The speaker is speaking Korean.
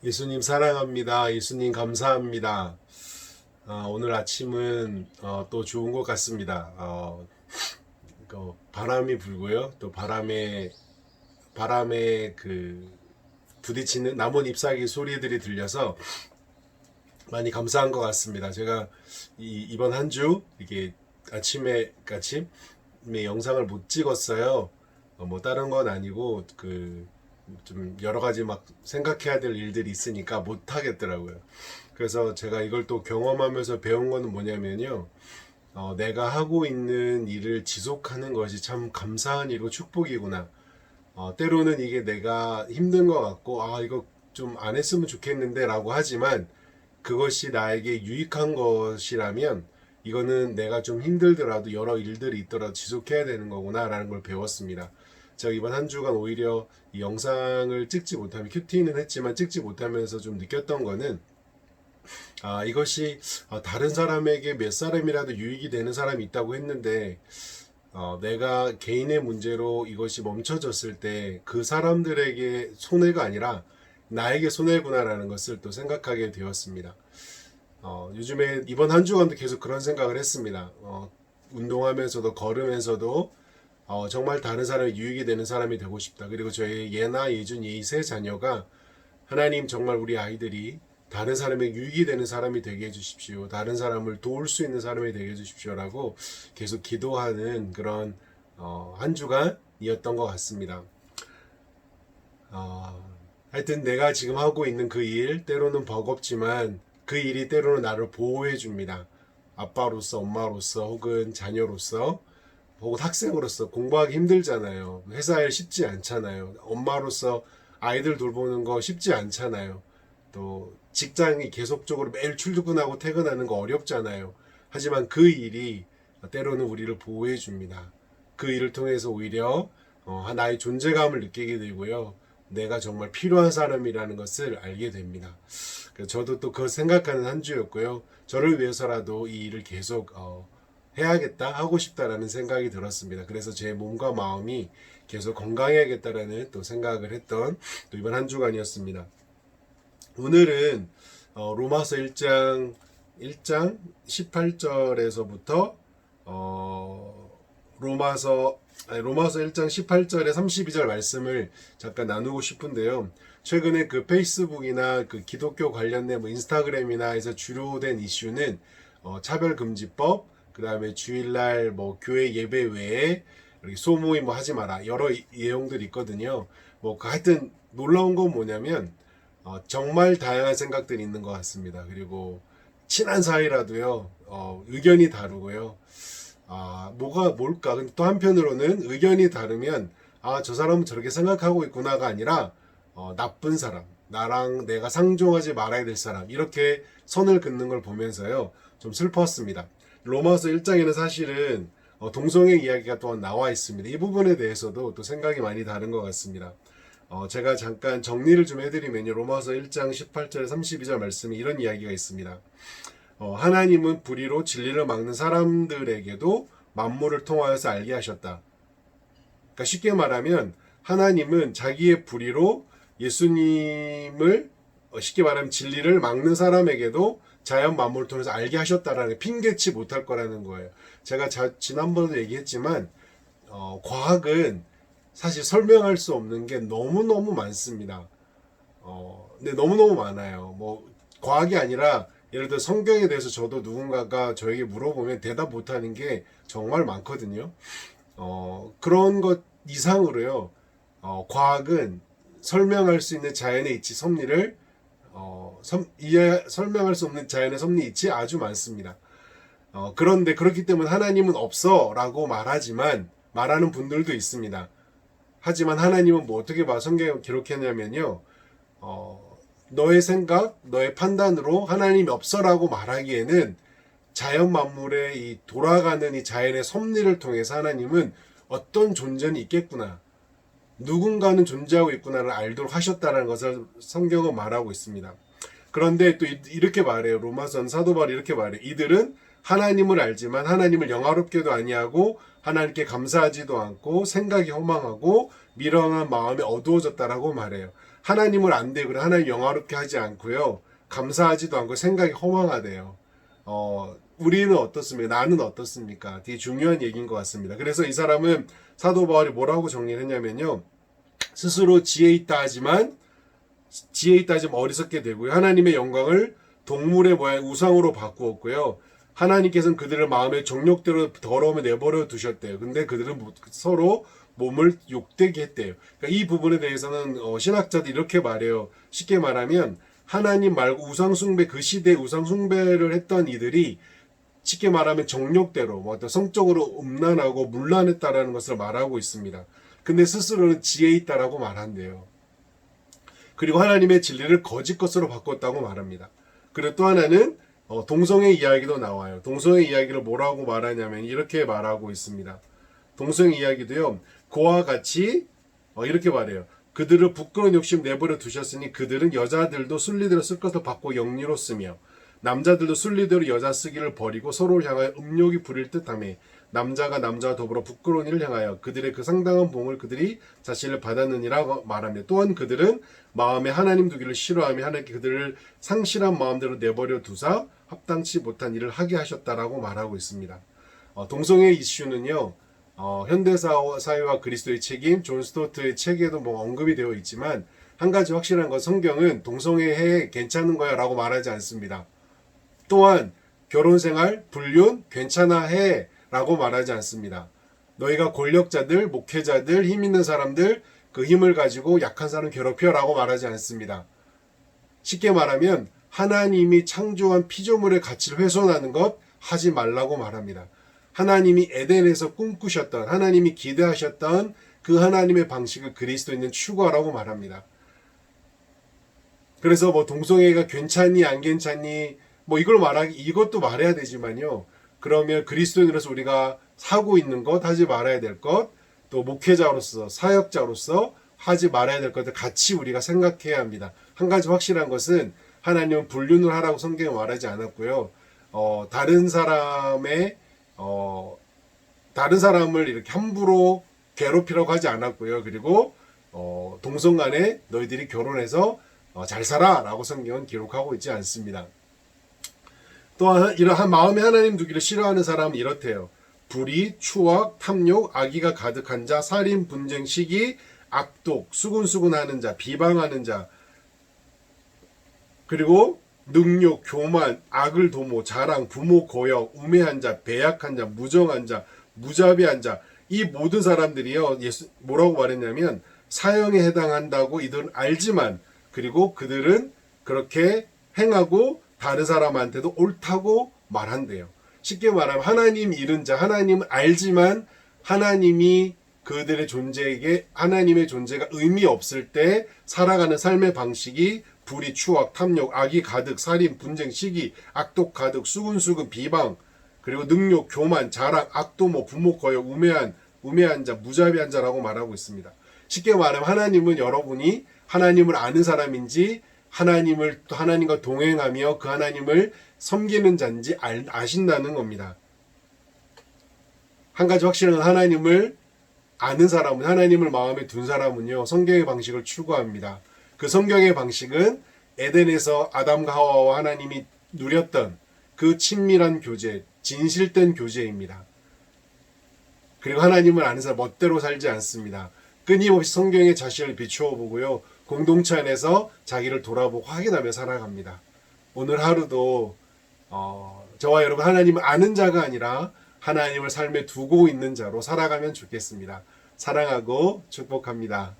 예수님 사랑합니다. 예수님 감사합니다. 오늘 아침은 또 좋은 것 같습니다. 바람이 불고요. 또 바람에 그 부딪히는 나뭇 잎사귀 소리들이 들려서 많이 감사한 것 같습니다. 제가 이번 한 주 이게 아침에 영상을 못 찍었어요. 뭐 다른 건 아니고 좀 여러 가지 막 생각해야 될 일들이 있으니까 못 하겠더라고요. 그래서 제가 이걸 또 경험하면서 배운 거는 뭐냐면요. 내가 하고 있는 일을 지속하는 것이 참 감사한 일이고 축복이구나. 때로는 이게 내가 힘든 것 같고, 이거 좀 안 했으면 좋겠는데 라고 하지만 그것이 나에게 유익한 것이라면 이거는 내가 좀 힘들더라도 여러 일들이 있더라도 지속해야 되는 거구나 라는 걸 배웠습니다. 제가 이번 한 주간 오히려 이 영상을 찍지 못하면 큐티는 했지만 찍지 못하면서 좀 느꼈던 거는 이것이 다른 사람에게 몇 사람이라도 유익이 되는 사람이 있다고 했는데 내가 개인의 문제로 이것이 멈춰졌을 때 그 사람들에게 손해가 아니라 나에게 손해구나라는 것을 또 생각하게 되었습니다. 요즘에 이번 한 주간도 계속 그런 생각을 했습니다. 운동하면서도 걸으면서도 정말 다른 사람이 유익이 되는 사람이 되고 싶다. 그리고 저희 예나, 예준, 예이 세 자녀가 하나님 정말 우리 아이들이 다른 사람에게 유익이 되는 사람이 되게 해주십시오. 다른 사람을 도울 수 있는 사람이 되게 해주십시오라고 계속 기도하는 그런 한 주간이었던 것 같습니다. 하여튼 내가 지금 하고 있는 그 일, 때로는 버겁지만 그 일이 때로는 나를 보호해 줍니다. 아빠로서, 엄마로서, 혹은 자녀로서, 혹은 학생으로서 공부하기 힘들잖아요. 회사 일 쉽지 않잖아요. 엄마로서 아이들 돌보는 거 쉽지 않잖아요. 또 직장이 계속적으로 매일 출근하고 퇴근하는 거 어렵잖아요. 하지만 그 일이 때로는 우리를 보호해 줍니다. 그 일을 통해서 오히려 나의 존재감을 느끼게 되고요. 내가 정말 필요한 사람이라는 것을 알게 됩니다. 저도 또 그걸 생각하는 한 주였고요. 저를 위해서라도 이 일을 계속 해야겠다, 하고 싶다라는 생각이 들었습니다. 그래서 제 몸과 마음이 계속 건강해야겠다라는 또 생각을 했던 또 이번 한 주간이었습니다. 오늘은 로마서 1장 18절에서부터 로마서 1장 18절에 32절 말씀을 잠깐 나누고 싶은데요. 최근에 그 페이스북이나 그 기독교 관련된 인스타그램이나 해서 주로된 이슈는 차별금지법, 그 다음에 주일날 뭐 교회 예배 외에 소모임 뭐 하지 마라, 여러 내용들이 있거든요. 하여튼 놀라운 건 뭐냐면 정말 다양한 생각들이 있는 것 같습니다. 그리고 친한 사이라도요, 의견이 다르고요. 뭐가 뭘까? 근데 또 한편으로는 의견이 다르면 저 사람은 저렇게 생각하고 있구나가 아니라 나쁜 사람, 나랑 내가 상종하지 말아야 될 사람, 이렇게 선을 긋는 걸 보면서요, 좀 슬펐습니다. 로마서 1장에는 사실은 동성애 이야기가 또한 나와 있습니다. 이 부분에 대해서도 또 생각이 많이 다른 것 같습니다. 제가 잠깐 정리를 좀 해드리면요, 로마서 1장 18절 32절 말씀에 이런 이야기가 있습니다. 하나님은 불의로 진리를 막는 사람들에게도 만물을 통하여서 알게 하셨다. 그러니까 쉽게 말하면 하나님은 자기의 불의로 예수님을 쉽게 말하면 진리를 막는 사람에게도 자연 만물을 통해서 알게 하셨다라는, 핑계치 못할 거라는 거예요. 제가 지난번에도 얘기했지만 과학은 사실 설명할 수 없는 게 너무너무 많습니다. 근데 너무너무 많아요. 과학이 아니라 예를 들어 성경에 대해서 저도 누군가가 저에게 물어보면 대답 못하는 게 정말 많거든요. 그런 것 이상으로요, 과학은 설명할 수 있는 자연의 이치, 섭리를 설명할 수 없는 자연의 섭리, 이치 아주 많습니다. 그런데 그렇기 때문에 하나님은 없어 라고 말하는 분들도 있습니다. 하지만 하나님은 어떻게 성경에 기록했냐면요, 너의 생각, 너의 판단으로 하나님이 없어라고 말하기에는 자연 만물의 이 돌아가는 이 자연의 섭리를 통해서 하나님은 어떤 존재는 있겠구나, 누군가는 존재하고 있구나를 알도록 하셨다는 것을 성경은 말하고 있습니다. 그런데 또 이렇게 말해요. 로마서는 사도 바울이 이렇게 말해요. 이들은 하나님을 알지만 하나님을 영화롭게도 아니하고 하나님께 감사하지도 않고 생각이 허망하고 미련한 마음이 어두워졌다라고 말해요. 하나님을 안 되고 하나님 영화롭게 하지 않고요. 감사하지도 않고 생각이 허망하대요. 우리는 어떻습니까? 나는 어떻습니까? 되게 중요한 얘기인 것 같습니다. 그래서 이 사람은 사도 바울이 뭐라고 정리를 했냐면요. 스스로 지혜 있다 하지만 어리석게 되고요. 하나님의 영광을 동물의 모양 우상으로 바꾸었고요. 하나님께서는 그들을 마음의 정욕대로 더러움에 내버려 두셨대요. 근데 그들은 서로 몸을 욕되게 했대요. 그러니까 이 부분에 대해서는 신학자들이 이렇게 말해요. 쉽게 말하면 하나님 말고 우상숭배, 그 시대에 우상숭배를 했던 이들이 쉽게 말하면 정욕대로 어떤 성적으로 음란하고 문란했다라는 것을 말하고 있습니다. 근데 스스로는 지혜 있다라고 말한대요. 그리고 하나님의 진리를 거짓 것으로 바꿨다고 말합니다. 그리고 또 하나는 동성애 이야기도 나와요. 동성애 이야기를 뭐라고 말하냐면 이렇게 말하고 있습니다. 동성애 이야기도요. 그와 같이 이렇게 말해요. 그들을 부끄러운 욕심 내버려 두셨으니 그들은 여자들도 순리대로 쓸 것을 받고 영리로 쓰며 남자들도 순리대로 여자 쓰기를 버리고 서로를 향하여 음욕이 부릴 듯하며 남자가 남자와 더불어 부끄러운 일을 향하여 그들의 그 상당한 봉을 그들이 자신을 받았느니라 말하며 또한 그들은 마음에 하나님 두기를 싫어하며 하나님께 그들을 상실한 마음대로 내버려 두사 합당치 못한 일을 하게 하셨다라고 말하고 있습니다. 동성애 이슈는요. 현대사회와 그리스도의 책임, 존 스토트의 책에도 언급이 되어 있지만 한 가지 확실한 건 성경은 동성애 괜찮은 거야 라고 말하지 않습니다. 또한 결혼생활, 불륜 괜찮아 해 라고 말하지 않습니다. 너희가 권력자들, 목회자들, 힘 있는 사람들 그 힘을 가지고 약한 사람 괴롭혀 라고 말하지 않습니다. 쉽게 말하면 하나님이 창조한 피조물의 가치를 훼손하는 것 하지 말라고 말합니다. 하나님이 에덴에서 꿈꾸셨던 하나님이 기대하셨던 그 하나님의 방식을 그리스도인은 추구하라고 말합니다. 그래서 동성애가 괜찮니 안 괜찮니 이것도 말해야 되지만요. 그러면 그리스도인으로서 우리가 하고 있는 것, 하지 말아야 될 것, 또 목회자로서, 사역자로서 하지 말아야 될 것들 같이 우리가 생각해야 합니다. 한 가지 확실한 것은 하나님은 불륜을 하라고 성경에 말하지 않았고요. 다른 사람을 이렇게 함부로 괴롭히라고 하지 않았고요. 그리고 동성 간에 너희들이 결혼해서 잘 살아라고 성경은 기록하고 있지 않습니다. 또한 이러한 마음에 하나님 두기를 싫어하는 사람은 이렇대요. 불의, 추악, 탐욕, 악의가 가득한 자, 살인, 분쟁, 시기, 악독, 수군수군하는 자, 비방하는 자, 그리고 능욕, 교만, 악을 도모, 자랑, 부모 거역, 우매한 자, 배약한 자, 무정한 자, 무자비한 자, 이 모든 사람들이요. 뭐라고 말했냐면 사형에 해당한다고 이들은 알지만 그리고 그들은 그렇게 행하고 다른 사람한테도 옳다고 말한대요. 쉽게 말하면 하나님 잃은 자, 하나님은 알지만 하나님이 그들의 존재에게 하나님의 존재가 의미 없을 때 살아가는 삶의 방식이 불의, 추악, 탐욕, 악이 가득, 살인, 분쟁, 시기, 악독 가득, 수군수군, 비방, 그리고 능욕, 교만, 자랑, 악도모, 부모 거역, 우매한 자, 무자비한 자라고 말하고 있습니다. 쉽게 말하면 하나님은 여러분이 하나님을 아는 사람인지 하나님과 동행하며 그 하나님을 섬기는 자인지 아신다는 겁니다. 한 가지 확실한 건 하나님을 아는 사람은 하나님을 마음에 둔 사람은요. 성경의 방식을 추구합니다. 그 성경의 방식은 에덴에서 아담과 하와와 하나님이 누렸던 그 친밀한 교제, 진실된 교제입니다. 그리고 하나님을 아는 사람 멋대로 살지 않습니다. 끊임없이 성경에 자신을 비추어 보고요. 공동체 안에서 자기를 돌아보고 확인하며 살아갑니다. 오늘 하루도 저와 여러분 하나님을 아는 자가 아니라 하나님을 삶에 두고 있는 자로 살아가면 좋겠습니다. 사랑하고 축복합니다.